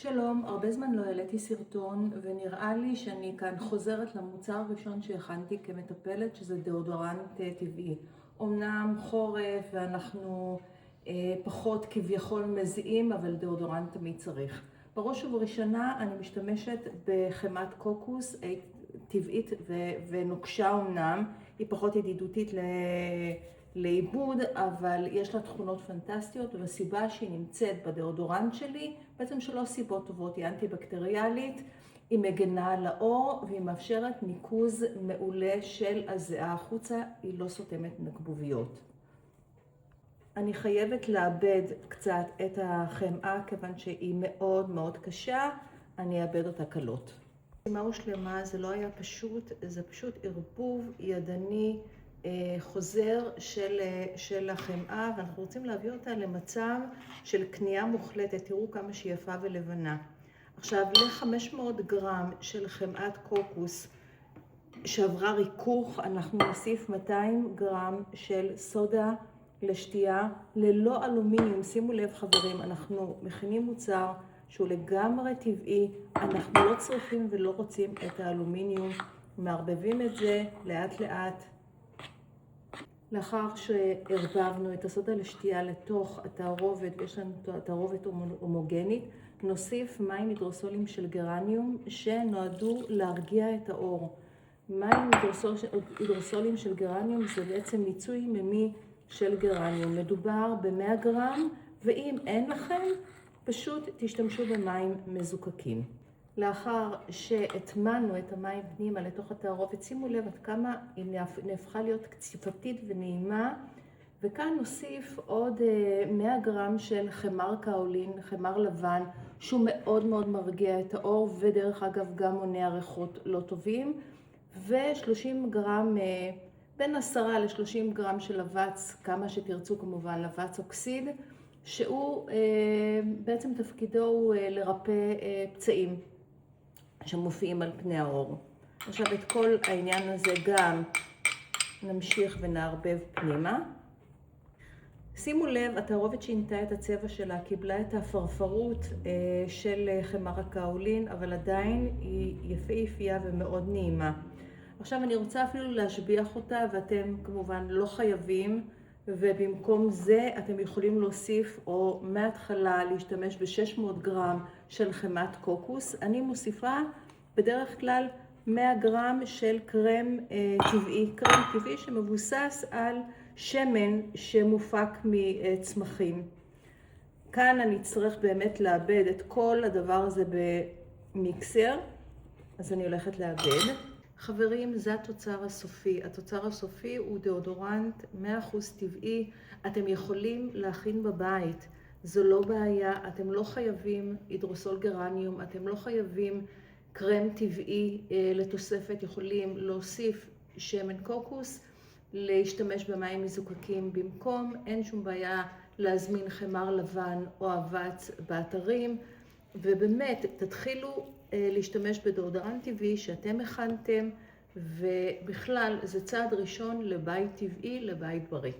שלום, הרבה זמן לא העליתי סרטון ונראה לי שאני כאן חוזרת למוצר הראשון שהכנתי כמטפלת, שזה דאודורנט טבעי. אומנם חורף ואנחנו פחות כביכול מזיעים, אבל דאודורנט תמיד צריך. בראש ובראשונה אני משתמשת בחמת קוקוס טבעית ונוקשה אומנם, היא פחות ידידותית לעיבוד, אבל יש לה תכונות פנטסטיות, והסיבה שהיא נמצאת בדאודורנט שלי, בעצם שלוש סיבות טובות. היא אנטי-בקטריאלית, היא מגנה על האור, והיא מאפשרת ניקוז מעולה של הזיעה החוצה, היא לא סותמת נקבוביות. אני חייבת לאבד קצת את החמאה, כיוון שהיא מאוד מאוד קשה, אני אאבד אותה קלות. משימה הושלמה, זה לא היה פשוט, זה פשוט ערבוב ידני, חוזר של החמאה, ואנחנו רוצים להביא אותה למצב של קנייה מוחלטת. תראו כמה שהיא יפה ולבנה. עכשיו, ל-500 גרם של חמאת קוקוס שעברה ריכוך, אנחנו נוסיף 200 גרם של סודה לשתייה ללא אלומיניום. שימו לב חברים, אנחנו מכינים מוצר שהוא לגמרי טבעי, אנחנו לא צריכים ולא רוצים את האלומיניום, מערבבים את זה לאט לאט. לאחר שערבבנו את הסודה לשתייה לתוך התערובת, ויש לנו תערובת הומוגנית, נוסיף מים הידרוסוליים של גרניום שנועדו להרגיע את האור. מים הידרוסוליים של גרניום זה בעצם מיצוי מימי של גרניום. מדובר ב-100 גרם, ואם אין לכם, פשוט תשתמשו במים מזוקקים. לאחר שהטמנו את המים פנימה לתוך התערובת, שימו לב עד כמה היא נהפכה להיות קציפתית ונעימה, וכאן נוסיף עוד 100 גרם של חמר קאולין, חמר לבן, שהוא מאוד מאוד מרגיע את האור, ודרך אגב גם מונע ריחות לא טובים, ו30 גרם, בין 10 ל-30 גרם של לבץ, כמה שתרצו כמובן, לבץ אוקסיד, שהוא בעצם תפקידו הוא לרפא פצעים שמופיעים על פני האור. עכשיו את כל העניין הזה גם נמשיך ונערבב פנימה. שימו לב, התערובת שינתה את הצבע שלה, קיבלה את הפרפרות של חמר הקאולין, אבל עדיין היא יפהפייה ומאוד נעימה. עכשיו אני רוצה אפילו להשביח אותה, ואתם כמובן לא חייבים, ובמקום זה אתם יכולים להוסיף או מההתחלה להשתמש ב-600 גרם של חמת קוקוס. אני מוסיפה בדרך כלל 100 גרם של קרם טבעי, שמבוסס על שמן שמופק מצמחים. כאן אני צריך באמת לאבד את כל הדבר הזה במיקסר, אז אני הולכת לאבד. חברים, זה התוצר הסופי. התוצר הסופי הוא דאודורנט 100% טבעי. אתם יכולים להכין בבית, זו לא בעיה. אתם לא חייבים הידרוסול גרניום, אתם לא חייבים קרם טבעי לתוספת. יכולים להוסיף שמן קוקוס, להשתמש במים מזוקקים במקום. אין שום בעיה להזמין חמר לבן או אבץ באתרים, ובאמת תתחילו להשתמש בדאודורנט טבעי שאתם הכנתם, ובכלל זה צעד ראשון לבית טבעי, לבית בריא.